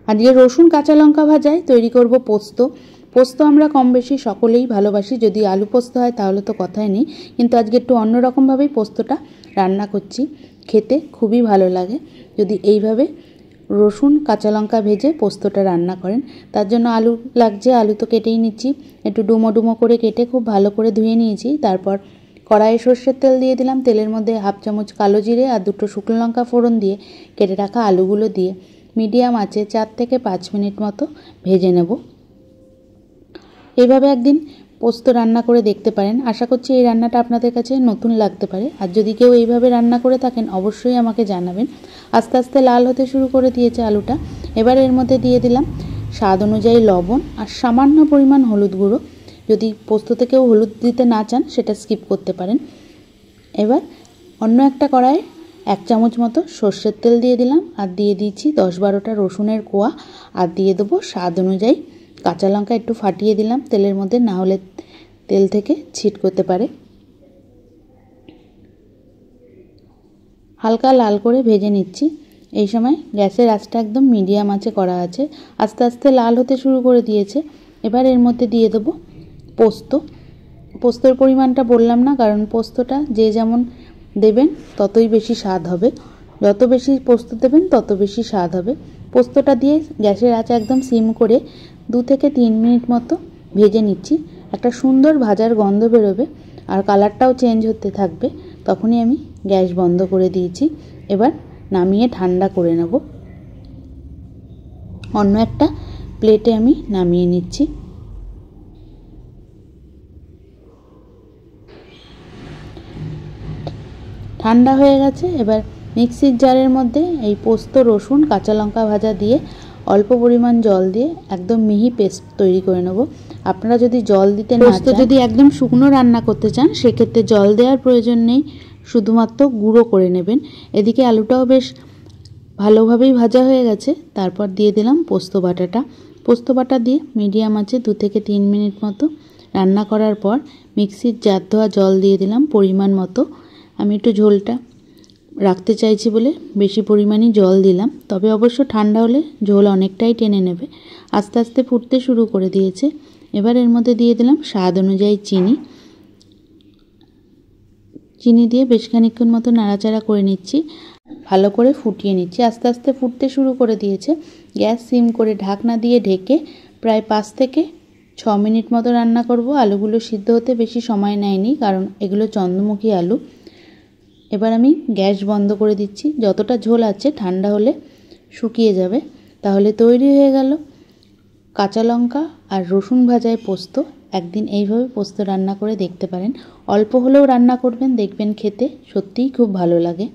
আজকে রসুন কাঁচা লঙ্কা ভাজায় তৈরি করব পোস্ত। পোস্ত আমরা কম বেশি সকলেই ভালোবাসি, যদি আলু পোস্ত হয় তাহলে তো কথাই নেই, কিন্তু আজকে একটু অন্যরকমভাবেই পোস্তটা রান্না করছি। খেতে খুবই ভালো লাগে যদি এইভাবে রসুন কাঁচা লঙ্কা ভেজে পোস্তটা রান্না করেন। তার জন্য আলু লাগছে, আলু তো কেটেই নিচ্ছি, একটু ডুমো ডুমো করে কেটে খুব ভালো করে ধুয়ে নিয়েছি। তারপর কড়াইয়ে সর্ষের তেল দিয়ে দিলাম, তেলের মধ্যে হাফ চামচ কালো জিরে আর দুটো শুকনো লঙ্কা ফোড়ন দিয়ে কেটে রাখা আলুগুলো দিয়ে মিডিয়াম আঁচে 4 থেকে 5 মিনিট মতো ভেজে নেব। এইভাবে একদিন পোস্ত রান্না করে দেখতে পারেন। আশা করছি এই রান্নাটা আপনাদের কাছে নতুন লাগতে পারে, আর যদি কেউ এইভাবে রান্না করে থাকেন অবশ্যই আমাকে জানাবেন। আস্তে আস্তে লাল হতে শুরু করে দিয়েছে আলুটা। এবার এর মধ্যে দিয়ে দিলাম স্বাদ অনুযায়ী লবণ আর সামান্য পরিমাণ হলুদ গুঁড়ো। যদি পোস্ততে কেউ হলুদ দিতে না চান সেটা স্কিপ করতে পারেন। এবার অন্য একটা কড়াইয়ে 1 চামচ মতো সর্ষের তেল দিয়ে দিলাম, আর দিয়ে দিচ্ছি 10-12টা রসুনের কোয়া, আর দিয়ে দেবো স্বাদ অনুযায়ী কাঁচা লঙ্কা। একটু ফাটিয়ে দিলাম তেলের মধ্যে, না হলে তেল থেকে ছিট করতে পারে। হালকা লাল করে ভেজে নিচ্ছি। এই সময় গ্যাসের আঁচটা একদম মিডিয়াম আঁচে করা আছে। আস্তে আস্তে লাল হতে শুরু করে দিয়েছে। এবার এর মধ্যে দিয়ে দেবো পোস্ত। পোস্তর পরিমাণটা বললাম না, কারণ পোস্তটা যে যেমন দেবেন ততই বেশি স্বাদ হবে। যত বেশি পোস্ত দেবেন তত বেশি স্বাদ হবে। পোস্তটা দিয়ে গ্যাসের আঁচ একদম সিম করে 2 থেকে 3 মিনিট মতো ভেজে নিচ্ছি। একটা সুন্দর ভাজার গন্ধ বেরোবে আর কালারটাও চেঞ্জ হতে থাকবে, তখনই আমি গ্যাস বন্ধ করে দিয়েছি। এবার নামিয়ে ঠান্ডা করে নেব। অন্য একটা প্লেটে আমি নামিয়ে নিচ্ছি। ঠান্ডা হয়ে গেছে। এবার মিক্সির জারের মধ্যে এই পোস্ত রসুন কাঁচা লঙ্কা ভাজা দিয়ে অল্প পরিমাণ জল দিয়ে একদম মিহি পেস্ট তৈরি করে নেব। আপনারা যদি জল দিতে না চান, যদি একদম শুকনো রান্না করতে চান সেক্ষেত্রে জল দেওয়ার প্রয়োজন নেই, শুধুমাত্র গুঁড়ো করে নেবেন। এদিকে আলুটাও বেশ ভালোভাবেই ভাজা হয়ে গেছে। তারপর দিয়ে দিলাম পোস্ত বাটাটা। পোস্ত বাটা দিয়ে মিডিয়াম আঁচে 2 থেকে 3 মিনিট মতো রান্না করার পর মিক্সির জার ধোয়া জল দিয়ে দিলাম পরিমাণ মতো। আমি একটু ঝোলটা রাখতে চাইছি বলে বেশি পরিমাণই জল দিলাম, তবে অবশ্য ঠান্ডা হলে ঝোল অনেকটাই টেনে নেবে। আস্তে আস্তে ফুটতে শুরু করে দিয়েছে। এবার এর মধ্যে দিয়ে দিলাম স্বাদ অনুযায়ী চিনি। চিনি দিয়ে বেশ খানিকক্ষণ মতো নাড়াচাড়া করে নিচ্ছি, ভালো করে ফুটিয়ে নিচ্ছি। আস্তে আস্তে ফুটতে শুরু করে দিয়েছে। গ্যাস সিম করে ঢাকনা দিয়ে ঢেকে প্রায় 5 থেকে 6 মিনিট মতো রান্না করব। আলুগুলো সিদ্ধ হতে বেশি সময় নেয়নি, কারণ এগুলো চন্দ্রমুখী আলু। এবার আমি গ্যাস বন্ধ করে দিচ্ছি। যতটা ঝোল আছে ঠান্ডা হলে শুকিয়ে যাবে। তাহলে তৈরি হয়ে গেল কাঁচা লঙ্কা আর রসুন ভাজায় পোস্ত। একদিন এইভাবে পোস্ত রান্না করে দেখতে পারেন। অল্প হলেও রান্না করবেন, দেখবেন খেতে সত্যিই খুব ভালো লাগে।